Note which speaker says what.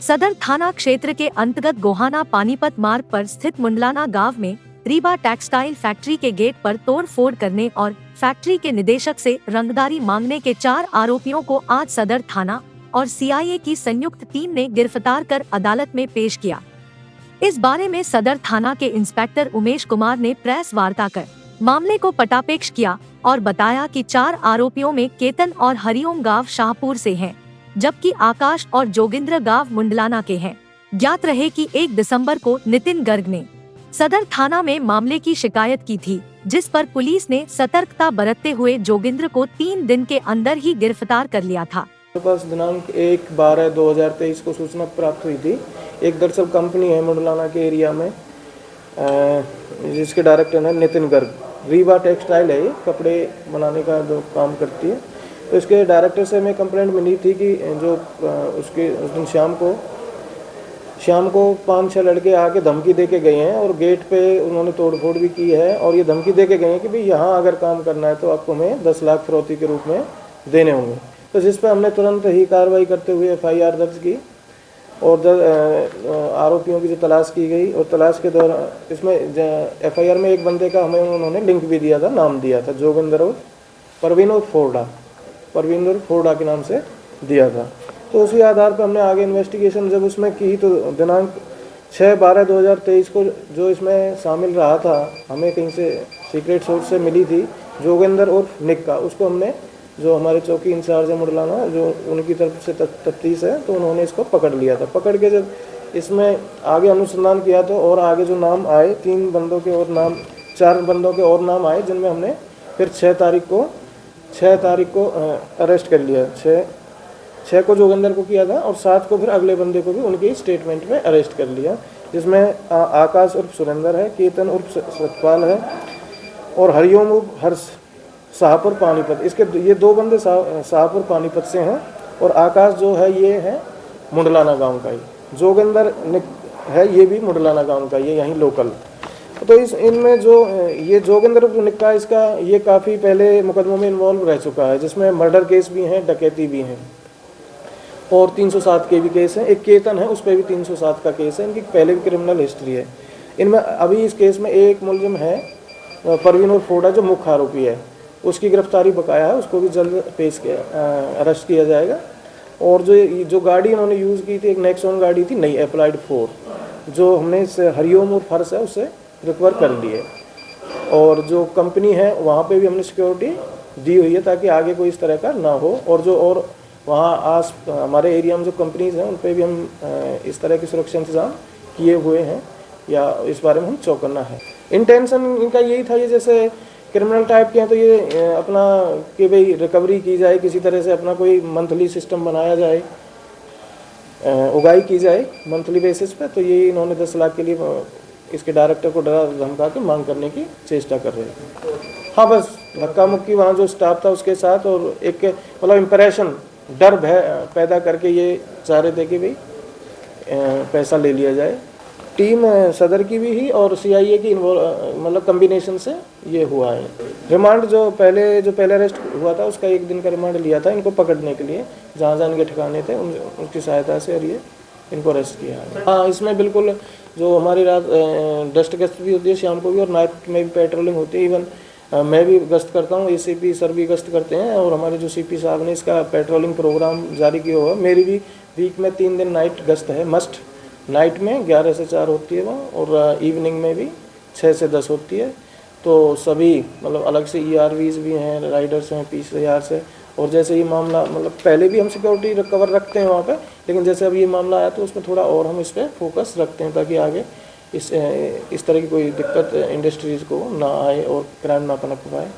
Speaker 1: सदर थाना क्षेत्र के अंतर्गत गोहाना पानीपत मार्ग पर स्थित मुंडलाना गांव में रीवा टेक्सटाइल फैक्ट्री के गेट पर तोड़फोड़ करने और फैक्ट्री के निदेशक से रंगदारी मांगने के 4 आरोपियों को आज सदर थाना और सीआईए की संयुक्त टीम ने गिरफ्तार कर अदालत में पेश किया। इस बारे में सदर थाना के इंस्पेक्टर उमेश कुमार ने प्रेस वार्ता कर मामले को पटापेक्ष किया और बताया कि 4 आरोपियों में केतन और हरिओम गांव शाहपुर से हैं, जबकि आकाश और जोगिंद्र गांव मुंडलाना के हैं। ज्ञात रहे कि 1 दिसंबर को नितिन गर्ग ने सदर थाना में मामले की शिकायत की थी, जिस पर पुलिस ने सतर्कता बरतते हुए जोगिंद्र को 3 दिन के अंदर ही गिरफ्तार कर लिया था।
Speaker 2: पास दिनांक 1/12/2023 को सूचना प्राप्त हुई थी। एक दरअसल कंपनी है मुंडलाना के एरिया में, जिसके डायरेक्टर है नितिन गर्ग। रीवा टेक्सटाइल है, ये कपड़े बनाने का जो काम करती है। तो इसके डायरेक्टर से हमें कंप्लेंट मिली थी कि जो उसके उस दिन शाम को 5-6 लड़के आके धमकी दे के गए हैं और गेट पे उन्होंने तोड़फोड़ भी की है और ये धमकी दे के गए हैं कि भाई यहाँ अगर काम करना है तो आपको हमें 10 लाख फिरौती के रूप में देने होंगे। तो जिस पर हमने तुरंत ही कार्रवाई करते हुए FIR दर्ज की और आरोपियों की जो तलाश की गई और तलाश के दौरान इसमें FIR में एक बंदे का हमें उन्होंने लिंक भी दिया था, नाम दिया था जोगिंदर और परवीन फोर्डा के नाम से दिया था। तो उसी आधार पर हमने आगे इन्वेस्टिगेशन जब उसमें की तो दिनांक 6/12/2023 को जो इसमें शामिल रहा था, हमें कहीं से सीक्रेट सोर्स से मिली थी जोगिंदर और निक्का। उसको हमने, जो हमारे चौकी इंचार्ज है मुंडलाना, जो उनकी तरफ से तफ्तीश है, तो उन्होंने इसको पकड़ लिया था। पकड़ के जब इसमें आगे अनुसंधान किया तो और आगे जो नाम आए 4 बंदों के और नाम आए, जिनमें हमने फिर 6 तारीख को अरेस्ट कर लिया। 6 को जोगिंदर को किया था और 7 को फिर अगले बंदे को भी उनके स्टेटमेंट में अरेस्ट कर लिया, जिसमें आकाश उर्फ सुरेंद्र है, केतन उर्फ सतपाल है और हरिओम उर्फ हर्ष शाहपुर पानीपत। इसके ये 2 बंदे शाहपुर पानीपत से हैं और आकाश जो है ये है मुंडलाना गांव का ही। जोगिंदर है, ये भी मुंडलाना गांव का, ये यहीं लोकल। तो इनमें जो ये जोगिंदर निक्का, इसका ये काफ़ी पहले मुकदमों में इन्वॉल्व रह चुका है, जिसमें मर्डर केस भी हैं, डकैती भी हैं और 307 के भी केस हैं। एक केतन है, उस पर भी 307 का केस है। इनकी पहले भी क्रिमिनल हिस्ट्री है। इनमें अभी इस केस में एक मुलजिम है परवीन और फोर्डा, जो मुख्य आरोपी है, उसकी गिरफ्तारी बकाया है, उसको भी जल्द अरेस्ट किया जाएगा। और जो गाड़ी इन्होंने यूज़ की थी, एक नेक्सॉन गाड़ी थी नई अप्लाइड 4, जो हमने इस हरिओम और फर्श है उससे रिकवर कर ली है। और जो कंपनी है वहाँ पे भी हमने सिक्योरिटी दी हुई है ताकि आगे कोई इस तरह का ना हो। और वहाँ हमारे एरिया में जो कंपनीज़ हैं उन पर भी हम इस तरह की सुरक्षा इंतजाम किए हुए हैं, या इस बारे में हम चौकन्ना है। इंटेंशन इनका यही था, ये जैसे क्रिमिनल टाइप के हैं तो ये अपना कि भाई रिकवरी की जाए, किसी तरह से अपना कोई मंथली सिस्टम बनाया जाए, उगाई की जाए मंथली बेसिस पे। तो ये इन्होंने 10 लाख के लिए इसके डायरेक्टर को डरा धमका के मांग करने की चेष्टा कर रहे थे। हाँ, बस धक्का मुक्की वहाँ जो स्टाफ था उसके साथ, और एक मतलब इम्प्रेशन, डर भय पैदा करके ये चाह रहे थे कि भाई पैसा ले लिया जाए। टीम सदर की भी ही और सीआईए की मतलब कम्बिनेशन से ये हुआ है। रिमांड जो पहले अरेस्ट हुआ था उसका 1 दिन का रिमांड लिया था इनको पकड़ने के लिए, जहाँ इनके ठिकाने थे उनकी सहायता से, और ये इनको अरेस्ट किया है। हाँ, इसमें बिल्कुल जो हमारी रात डस्ट गश्त भी होती है शाम को भी, और नाइट में भी पेट्रोलिंग होती है। इवन मैं भी गश्त करता हूँ, ACP सर भी गश्त करते हैं, और हमारे जो CP साहब ने इसका पेट्रोलिंग प्रोग्राम जारी किया हुआ है। मेरी भी वीक में 3 दिन नाइट गश्त है, मस्ट। नाइट में 11 से 4 होती है वहाँ, और इवनिंग में भी 6 से 10 होती है। तो सभी मतलब अलग से ERVs भी हैं, राइडर्स हैं PCR से। और जैसे ये मामला, मतलब पहले भी हम सिक्योरिटी रिकवर रखते हैं वहाँ पे, लेकिन जैसे अब ये मामला आया तो उसमें थोड़ा और हम इस पर फोकस रखते हैं ताकि आगे इस तरह की कोई दिक्कत इंडस्ट्रीज़ को ना आए और क्राइम ना पनप पाए।